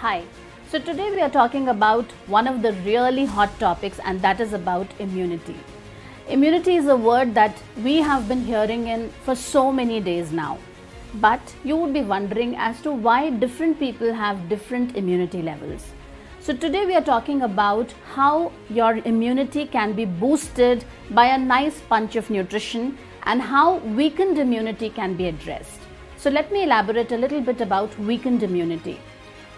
Hi. So today we are talking about one of the really hot topics, and that is about immunity. Immunity is a word that we have been hearing in for so many days now. But you would be wondering as to why different people have different immunity levels. So today we are talking about how your immunity can be boosted by a nice punch of nutrition and how weakened immunity can be addressed. So let me elaborate a little bit about weakened immunity.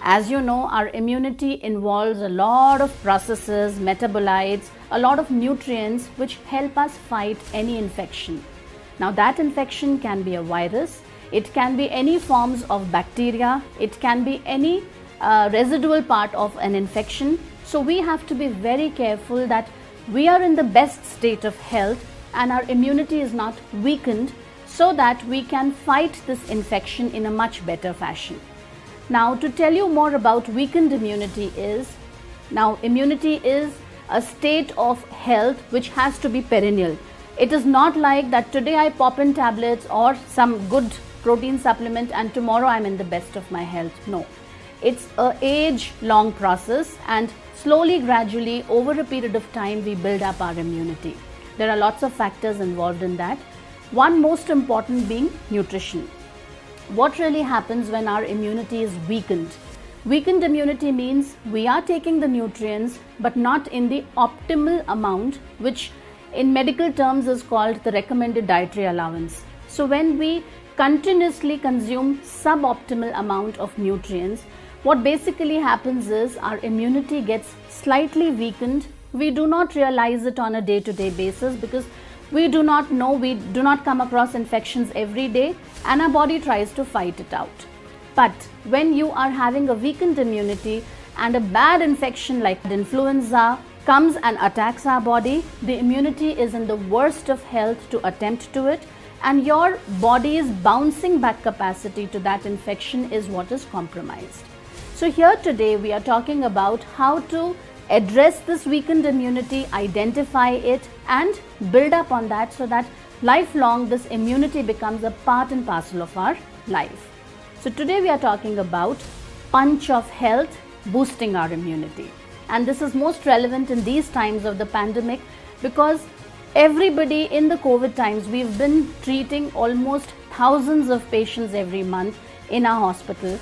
As you know, our immunity involves a lot of processes, metabolites, a lot of nutrients which help us fight any infection. Now that infection can be a virus, it can be any forms of bacteria, it can be any residual part of an infection. So we have to be very careful that we are in the best state of health and our immunity is not weakened so that we can fight this infection in a much better fashion. Now, to tell you more about weakened immunity immunity is a state of health which has to be perennial. It is not like that today I pop in tablets or some good protein supplement and tomorrow I'm in the best of my health. No, it's an age-long process, and slowly, gradually, over a period of time, we build up our immunity. There are lots of factors involved in that. One most important being nutrition. What really happens when our immunity is weakened? Weakened immunity means we are taking the nutrients but not in the optimal amount, which in medical terms is called the recommended dietary allowance. So when we continuously consume suboptimal amount of nutrients, what basically happens is our immunity gets slightly weakened. We do not realize it on a day-to-day basis because we do not know, we do not come across infections every day, and our body tries to fight it out. But when you are having a weakened immunity and a bad infection like influenza comes and attacks our body, the immunity is in the worst of health to attempt to it, and your body's bouncing back capacity to that infection is what is compromised. So here today we are talking about how to address this weakened immunity, identify it and build up on that so that lifelong this immunity becomes a part and parcel of our life. So today we are talking about punch of health, boosting our immunity. And this is most relevant in these times of the pandemic because everybody in the COVID times, we've been treating almost thousands of patients every month in our hospital.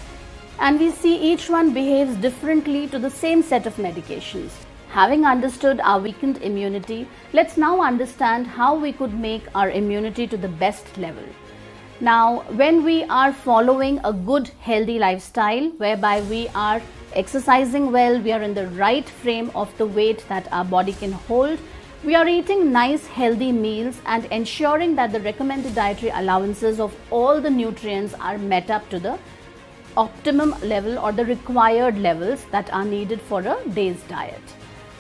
And we see each one behaves differently to the same set of medications. Having understood our weakened immunity, let's now understand how we could make our immunity to the best level. Now, when we are following a good healthy lifestyle, whereby we are exercising well, we are in the right frame of the weight that our body can hold, we are eating nice healthy meals and ensuring that the recommended dietary allowances of all the nutrients are met up to the optimum level or the required levels that are needed for a day's diet.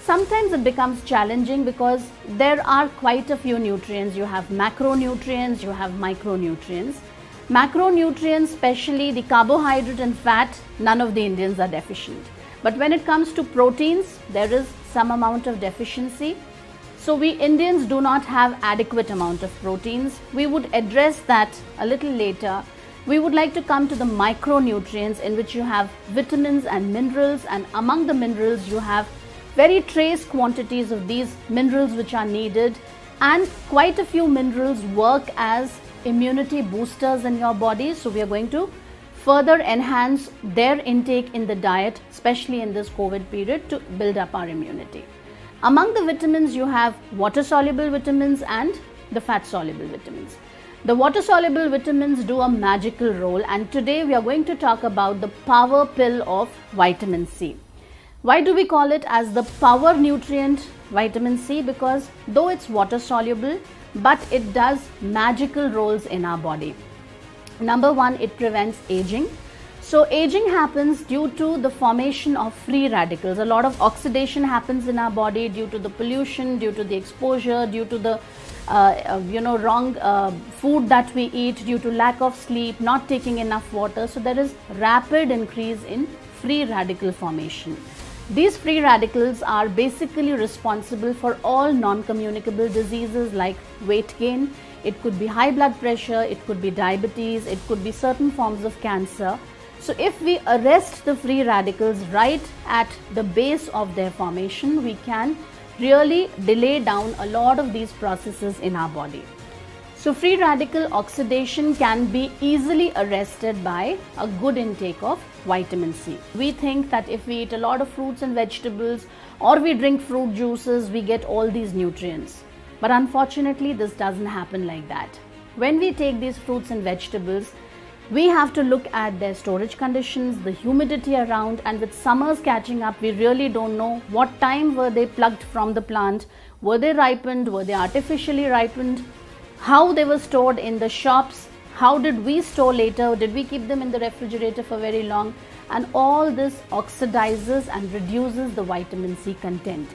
Sometimes it becomes challenging because there are quite a few nutrients. You have macronutrients, you have micronutrients. Macronutrients, especially the carbohydrate and fat, none of the Indians are deficient. But when it comes to proteins, there is some amount of deficiency. So we Indians do not have adequate amount of proteins. We would address that a little later. We would like to come to the micronutrients, in which you have vitamins and minerals, and among the minerals you have very trace quantities of these minerals which are needed, and quite a few minerals work as immunity boosters in your body. So we are going to further enhance their intake in the diet, especially in this COVID period, to build up our immunity. Among the vitamins you have water-soluble vitamins and the fat-soluble vitamins. The water-soluble vitamins do a magical role, and today we are going to talk about the power pill of vitamin C. Why do we call it as the power nutrient vitamin C? Because though it's water-soluble, but it does magical roles in our body. Number one, it prevents aging. So aging happens due to the formation of free radicals. A lot of oxidation happens in our body due to the pollution, due to the exposure, due to the wrong food that we eat, due to lack of sleep, not taking enough water. So there is rapid increase in free radical formation. These free radicals are basically responsible for all non-communicable diseases like weight gain. It could be high blood pressure, it could be diabetes, it could be certain forms of cancer. So if we arrest the free radicals right at the base of their formation, we can really delay down a lot of these processes in our body. So free radical oxidation can be easily arrested by a good intake of vitamin C. We think that if we eat a lot of fruits and vegetables or we drink fruit juices, we get all these nutrients. But unfortunately, this doesn't happen like that. When we take these fruits and vegetables, we have to look at their storage conditions, the humidity around, and with summers catching up, we really don't know what time were they plucked from the plant, were they ripened, were they artificially ripened, how they were stored in the shops, how did we store later, did we keep them in the refrigerator for very long, and all this oxidizes and reduces the vitamin C content.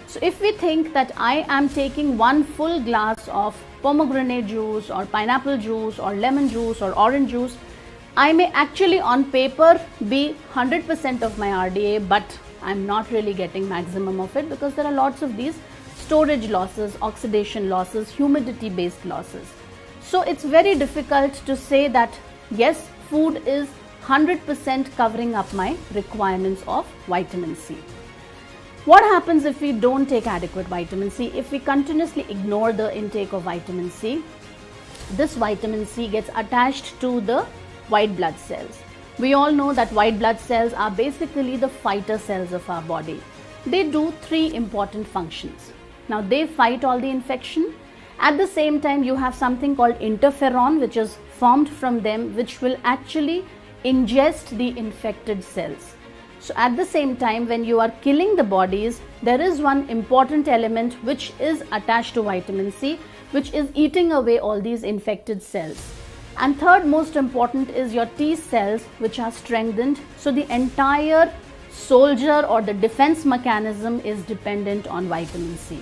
So if we think that I am taking one full glass of pomegranate juice or pineapple juice or lemon juice or orange juice, I may actually on paper be 100% of my RDA, but I'm not really getting maximum of it because there are lots of these storage losses, oxidation losses, humidity based losses. So it's very difficult to say that yes, food is 100% covering up my requirements of vitamin C. What happens if we don't take adequate vitamin C? If we continuously ignore the intake of vitamin C, this vitamin C gets attached to the white blood cells. We all know that white blood cells are basically the fighter cells of our body. They do three important functions. Now they fight all the infection. At the same time, you have something called interferon, which is formed from them, which will actually ingest the infected cells. So at the same time, when you are killing the bodies, there is one important element which is attached to vitamin C, which is eating away all these infected cells. And third most important is your T cells, which are strengthened. So the entire soldier or the defense mechanism is dependent on vitamin C.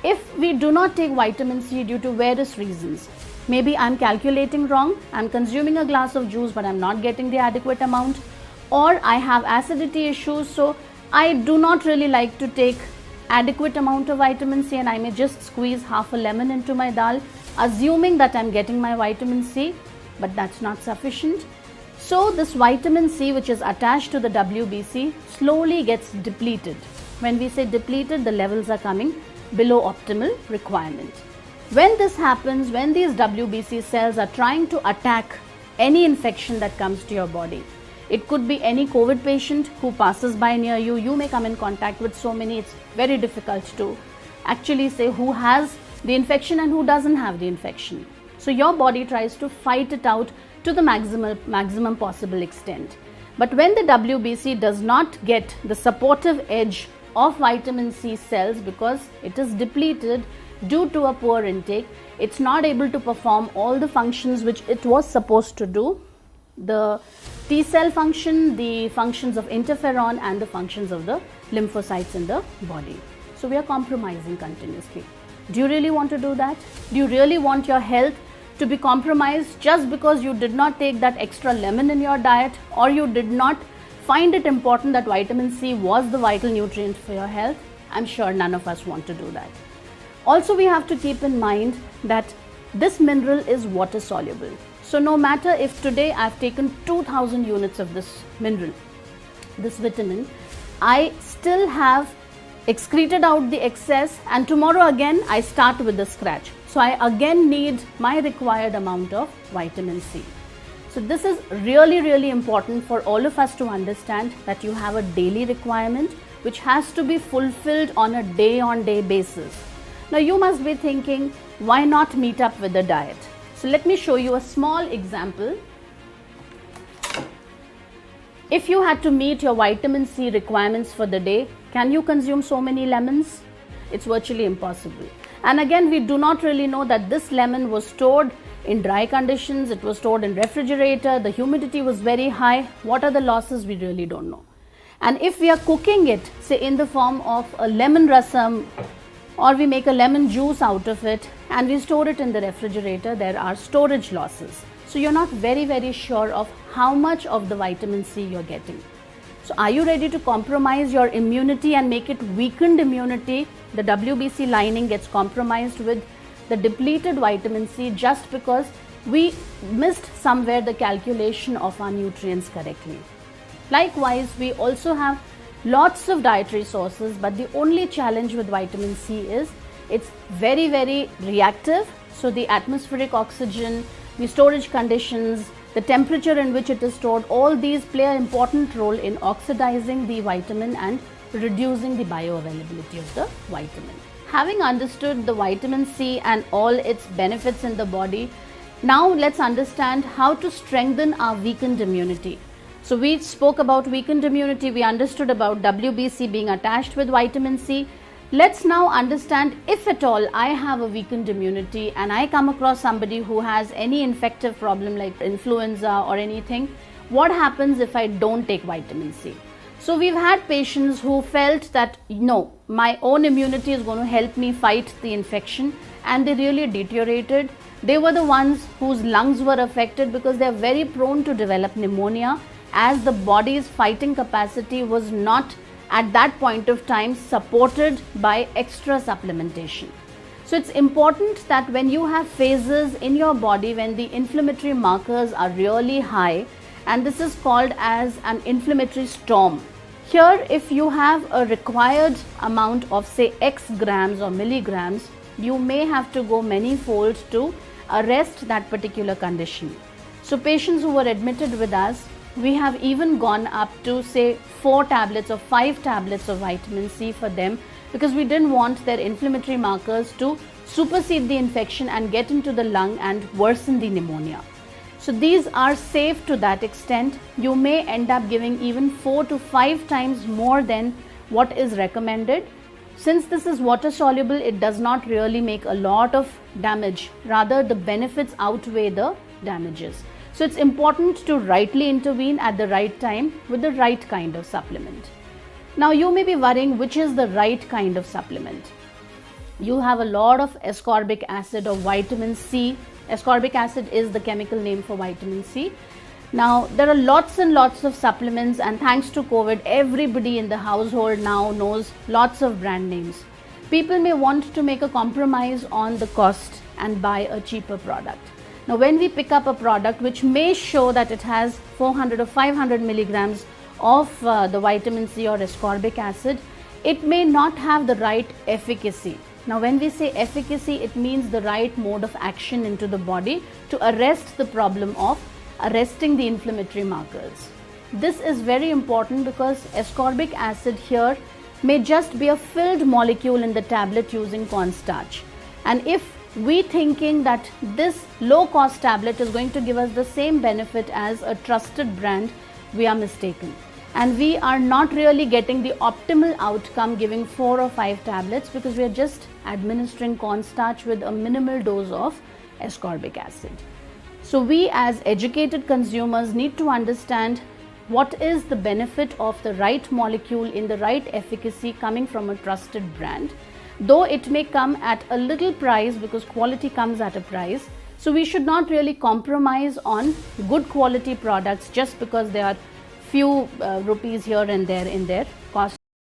If we do not take vitamin C due to various reasons, maybe I'm calculating wrong, I'm consuming a glass of juice but I'm not getting the adequate amount, or I have acidity issues, so I do not really like to take adequate amount of vitamin C and I may just squeeze half a lemon into my dal, assuming that I'm getting my vitamin C, but that's not sufficient. So this vitamin C, which is attached to the WBC, slowly gets depleted. When we say depleted, the levels are coming below optimal requirement. When this happens, when these WBC cells are trying to attack any infection that comes to your body, it could be any COVID patient who passes by near you. You may come in contact with so many, it's very difficult to actually say who has the infection and who doesn't have the infection. So your body tries to fight it out to the maximum possible extent. But when the WBC does not get the supportive edge of vitamin C cells because it is depleted due to a poor intake, it's not able to perform all the functions which it was supposed to do. The T cell function, the functions of interferon and the functions of the lymphocytes in the body. So we are compromising continuously. Do you really want to do that? Do you really want your health to be compromised just because you did not take that extra lemon in your diet, or you did not find it important that vitamin C was the vital nutrient for your health? I'm sure none of us want to do that. Also, we have to keep in mind that this mineral is water soluble. So no matter if today I've taken 2000 units of this mineral, this vitamin, I still have excreted out the excess, and tomorrow again I start with the scratch. So I again need my required amount of vitamin C. So this is really important for all of us to understand that you have a daily requirement which has to be fulfilled on a day-on-day basis. Now you must be thinking, why not meet up with the diet? So let me show you a small example. If you had to meet your vitamin C requirements for the day, can you consume so many lemons? It's virtually impossible. And again, we do not really know that this lemon was stored in dry conditions, it was stored in refrigerator, the humidity was very high. What are the losses? We really don't know. And if we are cooking it, say in the form of a lemon rasam, or we make a lemon juice out of it and we store it in the refrigerator, there are storage losses. So you're not very sure of how much of the vitamin C you're getting. So are you ready to compromise your immunity and make it weakened immunity? The WBC lining gets compromised with the depleted vitamin C just because we missed somewhere the calculation of our nutrients correctly. Likewise, we also have lots of dietary sources, but the only challenge with vitamin C is it's very, very reactive. So the atmospheric oxygen, the storage conditions, the temperature in which it is stored, all these play an important role in oxidizing the vitamin and reducing the bioavailability of the vitamin. Having understood the vitamin C and all its benefits in the body, now let's understand how to strengthen our weakened immunity. So we spoke about weakened immunity, we understood about WBC being attached with vitamin C. Let's now understand, if at all I have a weakened immunity and I come across somebody who has any infective problem like influenza or anything, what happens if I don't take vitamin C? So we've had patients who felt that no, my own immunity is going to help me fight the infection, and they really deteriorated. They were the ones whose lungs were affected because they're very prone to develop pneumonia, as the body's fighting capacity was not at that point of time supported by extra supplementation. So it's important that when you have phases in your body when the inflammatory markers are really high, and this is called as an inflammatory storm. Here, if you have a required amount of say X grams or milligrams, you may have to go many folds to arrest that particular condition. So patients who were admitted with us, we have even gone up to say 4 tablets or 5 tablets of vitamin C for them, because we didn't want their inflammatory markers to supersede the infection and get into the lung and worsen the pneumonia. So these are safe to that extent. You may end up giving even 4 to 5 times more than what is recommended. Since this is water soluble, it does not really make a lot of damage. Rather, the benefits outweigh the damages. So it's important to rightly intervene at the right time with the right kind of supplement. Now you may be worrying which is the right kind of supplement. You have a lot of ascorbic acid or vitamin C. Ascorbic acid is the chemical name for vitamin C. Now there are lots and lots of supplements, and thanks to COVID, everybody in the household now knows lots of brand names. People may want to make a compromise on the cost and buy a cheaper product. Now when we pick up a product which may show that it has 400 or 500 milligrams of the vitamin C or ascorbic acid, it may not have the right efficacy. Now when we say efficacy, it means the right mode of action into the body to arrest the problem of arresting the inflammatory markers. This is very important because ascorbic acid here may just be a filled molecule in the tablet using cornstarch. And if we thinking that this low cost tablet is going to give us the same benefit as a trusted brand, we are mistaken. And we are not really getting the optimal outcome giving 4 or 5 tablets, because we are just administering cornstarch with a minimal dose of ascorbic acid. So we as educated consumers need to understand what is the benefit of the right molecule in the right efficacy coming from a trusted brand. Though it may come at a little price, because quality comes at a price. So we should not really compromise on good quality products just because there are few rupees here and there in their cost